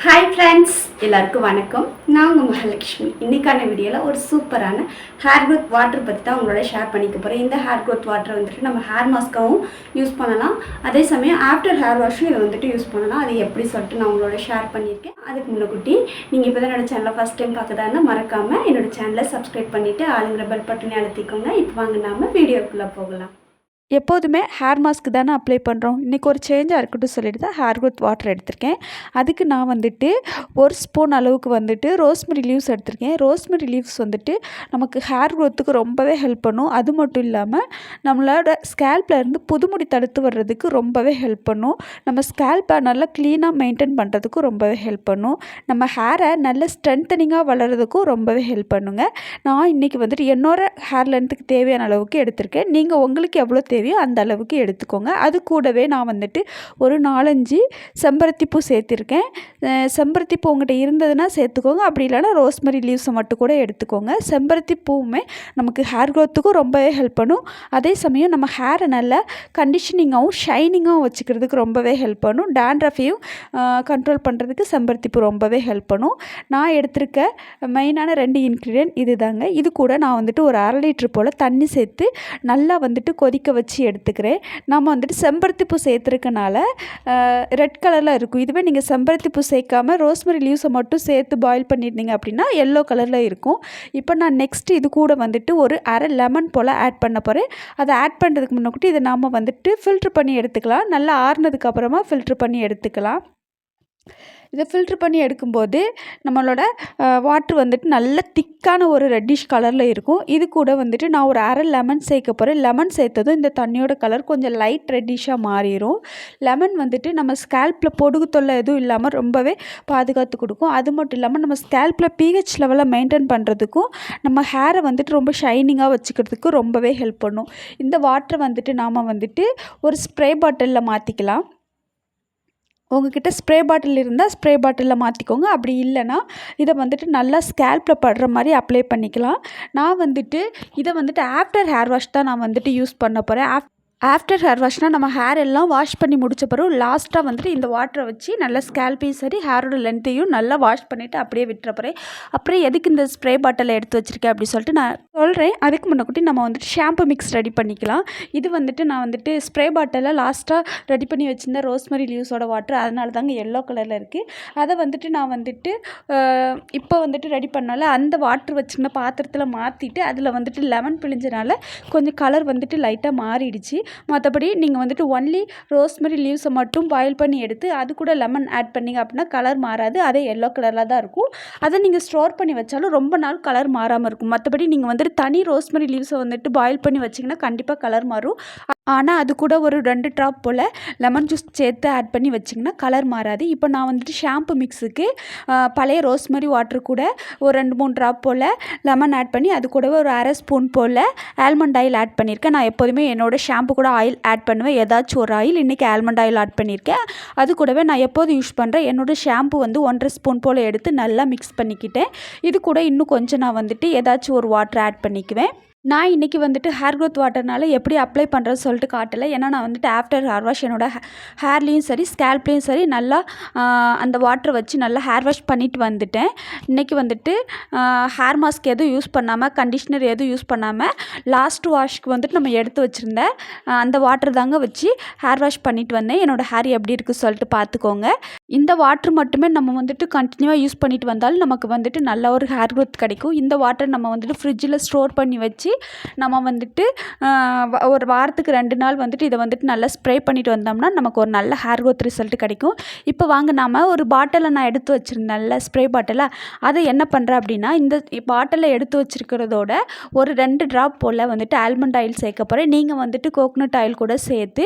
Hi friends, எல்லாருக்கும் வணக்கம். நான் உங்கள் மகாலட்சுமி. இன்றைக்கான வீடியோவில் ஒரு சூப்பரான ஹேர் க்ரோத் வாட்டர் பற்றி தான் உங்களோட ஷேர் பண்ணிக்க போகிறேன். இந்த ஹேர் க்ரோத் வாட்டரை வந்துட்டு நம்ம ஹேர் மாஸ்க்காகவும் யூஸ் பண்ணலாம். அதே சமயம் ஆஃப்டர் ஹேர் வாஷும் இதை வந்துட்டு யூஸ் பண்ணலாம். அது எப்படி சொல்லிட்டு நான் உங்களோட ஷேர் பண்ணியிருக்கேன். அதுக்கு முன்னக்குட்டி நீங்கள் இப்போ தான் என்னோடய சேனலை ஃபஸ்ட் டைம் பார்க்குறதா மறக்காமல் என்னோடய சேனலை சப்ஸ்கிரைப் பண்ணிவிட்டு ஆளுங்கிற பெல் பட்டனை அழுத்திக்கோங்க. இப்போ வாங்க நாம வீடியோக்குள்ளே போகலாம். எப்போதுமே ஹேர் மாஸ்க்கு தானே அப்ளை பண்ணுறோம். இன்றைக்கி ஒரு சேஞ்சாக இருக்கட்டும் சொல்லிட்டு தான் ஹேர் க்ரோத் வாட்டர் எடுத்திருக்கேன். அதுக்கு நான் வந்துட்டு 1 ஸ்பூன் அளவுக்கு வந்துட்டு ரோஸ்மெரி லீவ்ஸ் எடுத்திருக்கேன். ரோஸ்மெரி லீவ்ஸ் வந்துட்டு நமக்கு ஹேர் க்ரோத்துக்கு ரொம்பவே ஹெல்ப் பண்ணும். அது மட்டும் இல்லாமல் நம்மளோட ஸ்கேல்பில் இருந்து புதுமுடி தடுத்து வர்றதுக்கு ரொம்பவே ஹெல்ப் பண்ணும். நம்ம ஸ்கேல்பை நல்லா க்ளீனாக மெயின்டைன் பண்ணுறதுக்கும் ரொம்பவே ஹெல்ப் பண்ணும். நம்ம ஹேரை நல்ல ஸ்ட்ரென்த்தனிங்காக வளர்கிறதுக்கும் ரொம்பவே ஹெல்ப் பண்ணுங்க. நான் இன்றைக்கி வந்துட்டு என்னோட ஹேர் லென்த்துக்கு தேவையான அளவுக்கு எடுத்திருக்கேன். நீங்கள் உங்களுக்கு எவ்வளோ தேவையோ அந்த அளவுக்கு எடுத்துக்கோங்க. அது கூடவே நான் வந்துட்டு ஒரு 4-5 செம்பருத்தி பூ சேர்த்துருக்கேன். செம்பருத்தி பூ உங்கள்கிட்ட இருந்ததுன்னா சேர்த்துக்கோங்க. அப்படி இல்லைனா ரோஸ்மெரி லீவ்ஸை மட்டும் கூட எடுத்துக்கோங்க. செம்பருத்தி பூவுமே நமக்கு ஹேர் க்ரோத்துக்கும் ரொம்பவே ஹெல்ப் பண்ணும். அதே சமயம் நம்ம ஹேரை நல்லா கண்டிஷனிங்காகவும் ஷைனிங்காகவும் வச்சுக்கிறதுக்கு ரொம்பவே ஹெல்ப் பண்ணும். டேண்ட்ரஃபையும் கண்ட்ரோல் பண்ணுறதுக்கு செம்பருத்தி பூ ரொம்பவே ஹெல்ப் பண்ணும். நான் எடுத்திருக்க மெயினான 2 இன்க்ரீடியன்ட் இது தாங்க. இது கூட நான் வந்துட்டு ஒரு 1/2 லிட்டர் போல் தண்ணி சேர்த்து நல்லா வந்துட்டு கொதிக்க வச்சு எடுத்துக்கிறேன். நம்ம வந்துட்டு செம்பருத்தி பூ சேர்த்துருக்கனால ரெட் கலரில் இருக்கும். இதுவே நீங்கள் செம்பருத்தி பூ சேர்க்காமல் ரோஸ்மெரி லீவ்ஸை மட்டும் சேர்த்து பாயில் பண்ணியிருந்தீங்க அப்படின்னா எல்லோ கலரில் இருக்கும். இப்போ நான் நெக்ஸ்ட் இது கூட வந்துட்டு ஒரு 1/2 லெமன் போல் ஆட் பண்ண போகிறேன். அதை ஆட் பண்ணுறதுக்கு முன்னாடி இதை நாம் வந்துட்டு ஃபில்ட்ரு பண்ணி எடுத்துக்கலாம். நல்லா ஆறுனதுக்கு அப்புறமா ஃபில்ட்ரு பண்ணி எடுத்துக்கலாம். இதை ஃபில்ட்ரு பண்ணி எடுக்கும்போது நம்மளோட வாட்ரு வந்துட்டு நல்ல திக்கான ஒரு ரெட்டிஷ் கலரில் இருக்கும். இது கூட வந்துட்டு நான் ஒரு 1/2 லெமன் சேர்க்க போகிறேன். லெமன் சேர்த்ததும் இந்த தண்ணியோட கலர் கொஞ்சம் லைட் ரெட்டிஷாக மாறிடும். லெமன் வந்துட்டு நம்ம ஸ்கேல்பில் பொடுகு தொல்லை எதுவும் இல்லாமல் ரொம்பவே பாதுகாத்து கொடுக்கும். அது மட்டும் இல்லாமல் நம்ம ஸ்கேல்பில் pH லெவலை மெயின்டைன் பண்ணுறதுக்கும் நம்ம ஹேரை வந்துட்டு ரொம்ப ஷைனிங்காக வச்சுக்கிறதுக்கும் ரொம்பவே ஹெல்ப் பண்ணும். இந்த வாட்டரை வந்துட்டு நாம் வந்துட்டு ஒரு ஸ்ப்ரே பாட்டிலில் மாற்றிக்கலாம். உங்கள்கிட்ட ஸ்ப்ரே பாட்டில் இருந்தால் ஸ்ப்ரே பாட்டிலில் மாற்றிக்கோங்க. அப்படி இல்லைனா இதை வந்துட்டு நல்லா ஸ்கேல்பில் படுற மாதிரி அப்ளை பண்ணிக்கலாம். நான் வந்துட்டு இதை வந்துட்டு ஆஃப்டர் ஹேர் வாஷ் தான் நான் வந்துட்டு யூஸ் பண்ண போகிறேன். ஆஃப்டர் ஹேர் வாஷ்னால் நம்ம ஹேர் எல்லாம் வாஷ் பண்ணி முடிச்ச பிறகு லாஸ்ட்டாக வந்துட்டு இந்த வாட்டரை வச்சு நல்லா ஸ்கேல்பையும் சரி ஹேரோட லென்த்தையும் நல்லா வாஷ் பண்ணிவிட்டு அப்படியே விட்டுற போகிறேன். அப்புறம் எதுக்கு இந்த ஸ்ப்ரே பாட்டிலை எடுத்து வச்சுருக்கேன் அப்படி சொல்லிட்டு நான் சொல்கிறேன். அதுக்கு முன்னாடி நம்ம வந்துட்டு ஷாம்பு மிக்ஸ் ரெடி பண்ணிக்கலாம். இது வந்துட்டு நான் வந்துட்டு ஸ்ப்ரே பாட்டிலில் லாஸ்ட்டாக ரெடி பண்ணி வச்சுருந்தேன் ரோஸ்மெரி லீவ்ஸோட வாட்டர். அதனால தாங்க எல்லோ கலரில் இருக்குது. அதை வந்துட்டு நான் வந்துட்டு இப்போ வந்துட்டு ரெடி பண்ணால அந்த வாட்டர் வச்சுருந்த பாத்திரத்தில் மாற்றிட்டு அதில் வந்துட்டு லெமன் பிழிஞ்சனால கொஞ்சம் கலர் வந்துட்டு லைட்டாக மாறிடுச்சு. மற்றபடி நீங்கள் வந்துட்டு ஒன்லி ரோஸ்மெரி லீவ்ஸை மட்டும் பாயில் பண்ணி எடுத்து அது கூட லெமன் ஆட் பண்ணிங்க அப்படின்னா கலர் மாறாது. அதே எல்லோ கலரில் தான் இருக்கும். அதை நீங்கள் ஸ்டோர் பண்ணி வச்சாலும் ரொம்ப நாள் கலர் மாறாமல் இருக்கும். மற்றபடி நீங்கள் வந்துட்டு தனி ரோஸ்மெரி லீவ்ஸை வந்துட்டு பாயில் பண்ணி வச்சிங்கன்னா கண்டிப்பாக கலர் மாறும். ஆனால் அது கூட ஒரு 2 ட்ராப் போல் லெமன் ஜூஸ் சேர்த்து ஆட் பண்ணி வச்சிங்கன்னா கலர் மாறாது. இப்போ நான் வந்துட்டு ஷாம்பு மிக்ஸுக்கு பழைய ரோஸ்மெரி வாட்டர் கூட ஒரு 2-3 ட்ராப் போல் லெமன் ஆட் பண்ணி அது கூடவே ஒரு 1/2 ஸ்பூன் போல் ஆல்மண்ட் ஆயில் ஆட் பண்ணியிருக்கேன். நான் எப்போதுமே என்னோடய ஷாம்பு கூட ஆயில் ஆட் பண்ணுவேன். ஏதாச்சும் ஒரு ஆயில். இன்றைக்கி ஆல்மண்ட் ஆயில் ஆட் பண்ணியிருக்கேன். அது கூடவே நான் எப்போது யூஸ் பண்ணுறேன் என்னோடய ஷாம்பு வந்து 1/2 ஸ்பூன் போல் எடுத்து நல்லா மிக்ஸ் பண்ணிக்கிட்டேன். இது கூட இன்னும் கொஞ்சம் நான் வந்துட்டு ஏதாச்சும் ஒரு வாட்டர் ஆட் பண்ணிக்குவேன். நான் இன்றைக்கி வந்துட்டு ஹேர் க்ரோத் வாட்டர்னால எப்படி அப்ளை பண்ணுறது சொல்லிட்டு காட்டலை. ஏன்னா நான் வந்துட்டு ஆஃப்டர் ஹேர் வாஷ் என்னோடய ஹேர்லேயும் சரி ஸ்கேல்ப்லேயும் சரி நல்லா அந்த வாட்டரை வச்சு நல்லா ஹேர் வாஷ் பண்ணிவிட்டு வந்துட்டேன். இன்றைக்கி வந்துட்டு ஹேர் மாஸ்க் எதுவும் யூஸ் பண்ணாமல் கண்டிஷ்னர் எதுவும் யூஸ் பண்ணாமல் லாஸ்ட் வாஷ்க்கு வந்துட்டு நம்ம எடுத்து வச்சுருந்தேன் அந்த வாட்டர் தாங்க வச்சு ஹேர் வாஷ் பண்ணிவிட்டு வந்தேன். என்னோடய ஹேர் எப்படி இருக்குது சொல்லிட்டு பார்த்துக்கோங்க. இந்த வாட்ரு மட்டுமே நம்ம வந்துட்டு கண்டினியூவாக யூஸ் பண்ணிட்டு வந்தாலும் நமக்கு வந்துட்டு நல்ல ஒரு ஹேர் க்ரோத் கிடைக்கும். இந்த வாட்டர் நம்ம வந்துட்டு ஃப்ரிட்ஜில் ஸ்டோர் பண்ணி வச்சு நம்ம வந்துட்டு ஒரு வாரத்துக்கு 2 நாள் வந்துட்டு இதை வந்துட்டு நல்லா ஸ்ப்ரே பண்ணிட்டு வந்தோம்னா நமக்கு ஒரு நல்ல ஹேர் க்ரோத் ரிசல்ட் கிடைக்கும். இப்போ வாங்க நாம் ஒரு பாட்டிலை நான் எடுத்து வச்சுருந்தேன் நல்ல ஸ்ப்ரே பாட்டிலை. அதை என்ன பண்ணுறேன் அப்படின்னா இந்த பாட்டிலை எடுத்து வச்சுருக்கிறதோட ஒரு 2 ட்ராப் போல் வந்துட்டு ஆல்மண்ட் ஆயில் சேர்க்க போகிறேன். நீங்கள் வந்துட்டு கோகனட் ஆயில் கூட சேர்த்து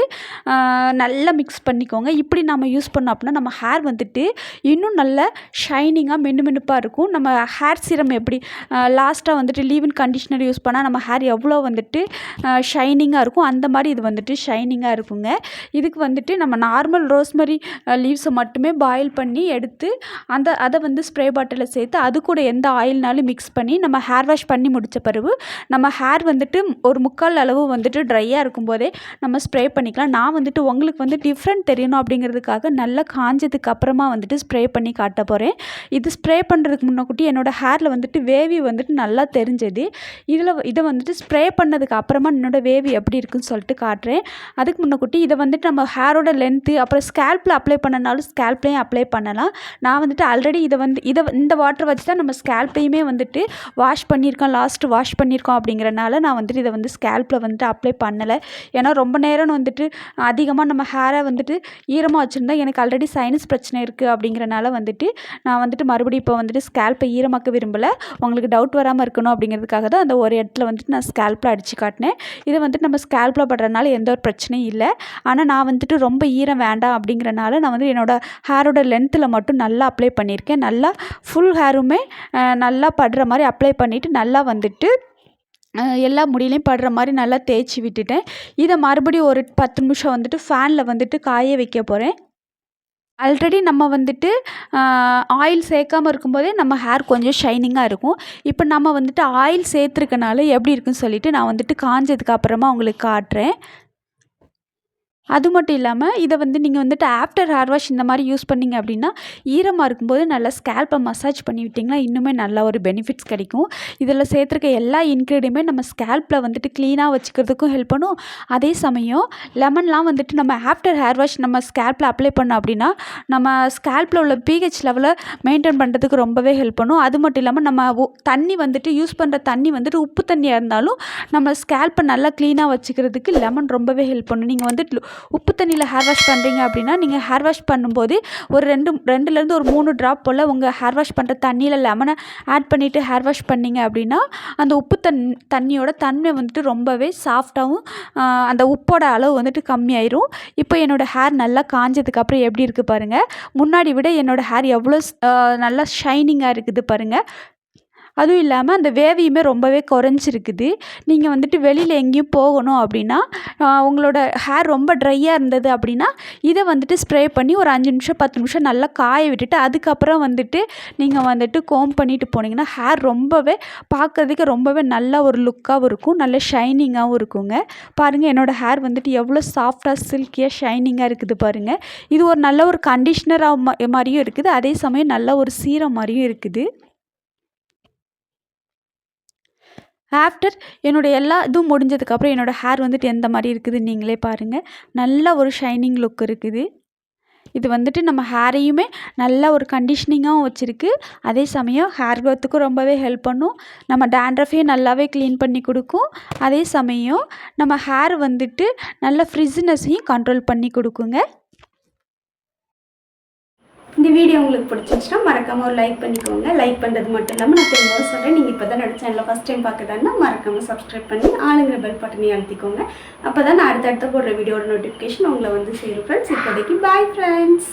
நல்லா மிக்ஸ் பண்ணிக்கோங்க. இப்படி நம்ம யூஸ் பண்ணோம் அப்படின்னா நம்ம ஹேர் வந்துட்டு இன்னும் நல்ல ஷைனிங்காக மினுமினுப்பாக இருக்கும். நம்ம ஹேர் சீரம் எப்படி லாஸ்ட்டாக வந்துட்டு லீவ் இன் கண்டிஷ்னர் யூஸ் பண்ணால் நம்ம ஹேர் எவ்வளோ வந்துட்டு ஷைனிங்காக இருக்கும் அந்த மாதிரி இது வந்துட்டு ஷைனிங்காக இருக்குங்க. இதுக்கு வந்துட்டு நம்ம நார்மல் ரோஸ்மெரி லீவ்ஸை மட்டுமே பாயில் பண்ணி எடுத்து அதை வந்து ஸ்ப்ரே பாட்டிலில் சேர்த்து அது கூட எந்த ஆயில்னாலும் மிக்ஸ் பண்ணி நம்ம ஹேர் வாஷ் பண்ணி முடித்த பிறகு நம்ம ஹேர் வந்துட்டு ஒரு 3/4 அளவு வந்துட்டு ட்ரையாக இருக்கும்போதே நம்ம ஸ்ப்ரே பண்ணிக்கலாம். நான் வந்துட்டு உங்களுக்கு வந்து டிஃப்ரெண்ட் தெரியணும் அப்படிங்கிறதுக்காக நல்லா காஞ்சதுக்கு அப்புறமா வந்துட்டு ஸ்ப்ரே பண்ணி காட்ட போகிறேன். இது ஸ்ப்ரே பண்ணுறதுக்கு முன்னக்கூட்டி என்னோடய ஹேரில் வந்துட்டு வேவி வந்துட்டு நல்லா தெரிஞ்சது. இதை வந்துட்டு ஸ்ப்ரே பண்ணதுக்கு அப்புறமா என்னோடய வேவி எப்படி இருக்குன்னு சொல்லிட்டு காட்டுறேன். அதுக்கு முன்னக்கூட்டி இதை வந்துட்டு நம்ம ஹேரோட லென்த்து அப்புறம் ஸ்கேல்பில் அப்ளை பண்ணனாலும் ஸ்கேல்ப்லேயும் அப்ளை பண்ணலாம். நான் வந்துட்டு ஆல்ரெடி இந்த வாட்டர் வச்சு தான் நம்ம ஸ்கேல்ப்பையுமே வந்துட்டு வாஷ் பண்ணியிருக்கோம் அப்படிங்கிறனால நான் வந்துட்டு இதை வந்து ஸ்கேல்ப்பில் வந்துட்டு அப்ளை பண்ணலை. ஏன்னா ரொம்ப நேரம் வந்துட்டு அதிகமாக நம்ம ஹேரை வந்துட்டு ஈரமாக வச்சுருந்தா எனக்கு ஆல்ரெடி சைனஸ் பிரச்சனை இருக்குது அப்படிங்கிறனால வந்துட்டு நான் வந்துட்டு மறுபடியும் இப்போ வந்துட்டு ஸ்கேல்ப்பை ஈரமாக்க விரும்பலை. உங்களுக்கு டவுட் வராமல் இருக்கணும் அப்படிங்கிறதுக்காக தான் அந்த ஒரு இடத்துல வந்துட்டு நான் ஸ்கேல்ப்பில் அடித்து காட்டினேன். இதை வந்துட்டு நம்ம ஸ்கேல்ப்பில் படுறதுனால எந்த ஒரு பிரச்சனையும் இல்லை. ஆனால் நான் வந்துட்டு ரொம்ப ஈரம் வேண்டாம் அப்படிங்கிறனால நான் வந்து என்னோடய ஹேரோட லென்த்தில் மட்டும் நல்லா அப்ளை பண்ணியிருக்கேன். நல்லா ஃபுல் ஹேருமே நல்லா படுற மாதிரி அப்ளை பண்ணிவிட்டு நல்லா வந்துட்டு எல்லா முடியிலையும் படுற மாதிரி நல்லா தேய்ச்சி விட்டுட்டேன். இதை மறுபடியும் ஒரு 10 நிமிஷம் வந்துட்டு ஃபேனில் வந்துட்டு காய வைக்க போகிறேன். ஆல்ரெடி நம்ம வந்துட்டு ஆயில் சேர்க்காமல் இருக்கும்போதே நம்ம ஹேர் கொஞ்சம் ஷைனிங்காக இருக்கும். இப்போ நம்ம வந்துட்டு ஆயில் சேர்த்துருக்கனால எப்படி இருக்குன்னு சொல்லிவிட்டு நான் வந்துட்டு காஞ்சதுக்கு அப்புறமா உங்களுக்கு காட்டுறேன். அது மட்டும் இல்லாமல் இதை வந்து நீங்கள் வந்துட்டு ஆஃப்டர் ஹேர் வாஷ் இந்த மாதிரி யூஸ் பண்ணிங்க அப்படின்னா ஈரமாக இருக்கும்போது நல்லா ஸ்கேல்ப்பை மசாஜ் பண்ணி விட்டிங்கன்னா இன்னுமே நல்ல ஒரு பெனிஃபிட்ஸ் கிடைக்கும். இதில் சேர்த்துருக்க எல்லா இன்க்ரீடியமே நம்ம ஸ்கேல்ப்பில் வந்துட்டு க்ளீனாக வச்சுக்கிறதுக்கும் ஹெல்ப் பண்ணும். அதே சமயம் லெமன்லாம் வந்துட்டு நம்ம ஆஃப்டர் ஹேர் வாஷ் நம்ம ஸ்கேல்ப்பில் அப்ளை பண்ணோம் அப்படின்னா நம்ம ஸ்கேல்ப்பில் உள்ள pH லெவலை மெயின்டைன் பண்ணுறதுக்கு ரொம்பவே ஹெல்ப் பண்ணும். அது மட்டும் இல்லாமல் நம்ம தண்ணி வந்துட்டு யூஸ் பண்ணுற தண்ணி வந்துட்டு உப்பு தண்ணியாக இருந்தாலும் நம்ம ஸ்கேல்ப்பை நல்லா க்ளீனாக வச்சுக்கிறதுக்கு லெமன் ரொம்பவே ஹெல்ப் பண்ணும். நீங்கள் வந்துட்டு உப்பு தண்ணியில் ஹேர் வாஷ் பண்ணுறீங்க அப்படின்னா நீங்கள் ஹேர் வாஷ் பண்ணும்போது ஒரு 2லேருந்து ஒரு 3 ட்ராப் போல் உங்கள் ஹேர் வாஷ் பண்ணுற தண்ணியில் லெமனை ஆட் பண்ணிவிட்டு ஹேர் வாஷ் பண்ணிங்க அப்படின்னா அந்த உப்பு தண்ணியோட தன்மை வந்துட்டு ரொம்பவே சாஃப்டாகவும் அந்த உப்போட அளவு வந்துட்டு கம்மியாயிரும். இப்போ என்னோடய ஹேர் நல்லா காஞ்சதுக்கப்புறம் எப்படி இருக்குது பாருங்கள். முன்னாடி விட என்னோடய ஹேர் எவ்வளோ நல்லா ஷைனிங்காக இருக்குது பாருங்கள். அதுவும் இல்லாமல் அந்த வேவியுமே ரொம்பவே குறைஞ்சிருக்குது. நீங்கள் வந்துட்டு வெளியில் எங்கேயும் போகணும் அப்படின்னா உங்களோட ஹேர் ரொம்ப ட்ரையாக இருந்தது அப்படின்னா இதை வந்துட்டு ஸ்ப்ரே பண்ணி ஒரு 5 நிமிஷம் 10 நிமிஷம் நல்லா காய விட்டுட்டு அதுக்கப்புறம் வந்துட்டு நீங்கள் வந்துட்டு கோம் பண்ணிட்டு போனீங்கன்னா ஹேர் ரொம்பவே பார்க்குறதுக்கு ரொம்பவே நல்ல ஒரு லுக்காகவும் இருக்கும், நல்ல ஷைனிங்காகவும் இருக்குங்க. பாருங்கள் என்னோடய ஹேர் வந்துட்டு எவ்வளோ சாஃப்டாக சில்கியாக ஷைனிங்காக இருக்குது பாருங்கள். இது ஒரு நல்ல ஒரு கண்டிஷ்னராக மாதிரியும் இருக்குது, அதே சமயம் நல்ல ஒரு சீரம் மாதிரியும் இருக்குது. ஆஃப்டர் என்னோடய எல்லா இதுவும் முடிஞ்சதுக்கப்புறம் என்னோடய ஹேர் வந்துட்டு எந்த மாதிரி இருக்குதுன்னு நீங்களே பாருங்கள். நல்ல ஒரு ஷைனிங் லுக் இருக்குது. இது வந்துட்டு நம்ம ஹேரையுமே நல்ல ஒரு கண்டிஷ்னிங்காகவும் வச்சுருக்கு. அதே சமயம் ஹேர் க்ரோத்துக்கும் ரொம்பவே ஹெல்ப் பண்ணும். நம்ம டேண்ட்ரஃபையும் நல்லாவே க்ளீன் பண்ணி கொடுக்கும். அதே சமயம் நம்ம ஹேர் வந்துட்டு நல்ல ஃப்ரிஸ்னஸையும் கண்ட்ரோல் பண்ணி கொடுக்குங்க. இந்த வீடியோ உங்களுக்கு பிடிச்சிருந்துச்சுன்னா மறக்காமல் ஒரு லைக் பண்ணிக்கோங்க. லைக் பண்ணுறது மட்டும் இல்லாமல் நான் திரும்பவும் சொல்கிறேன், நீங்கள் இப்போ தான் என்னோட சேனலில் ஃபஸ்ட் டைம் பார்க்குறதான்னா மறக்காமல் சப்ஸ்கிரைப் பண்ணி ஆளுங்கிற பெல் பட்டனையும் அழுத்திக்கோங்க. அப்போ தான் நான் அடுத்தடுத்த போடுற வீடியோட நோட்டிஃபிகேஷன் உங்களை வந்து சேரும் ஃப்ரெண்ட்ஸ். இப்போதைக்கு பாய் ஃப்ரெண்ட்ஸ்.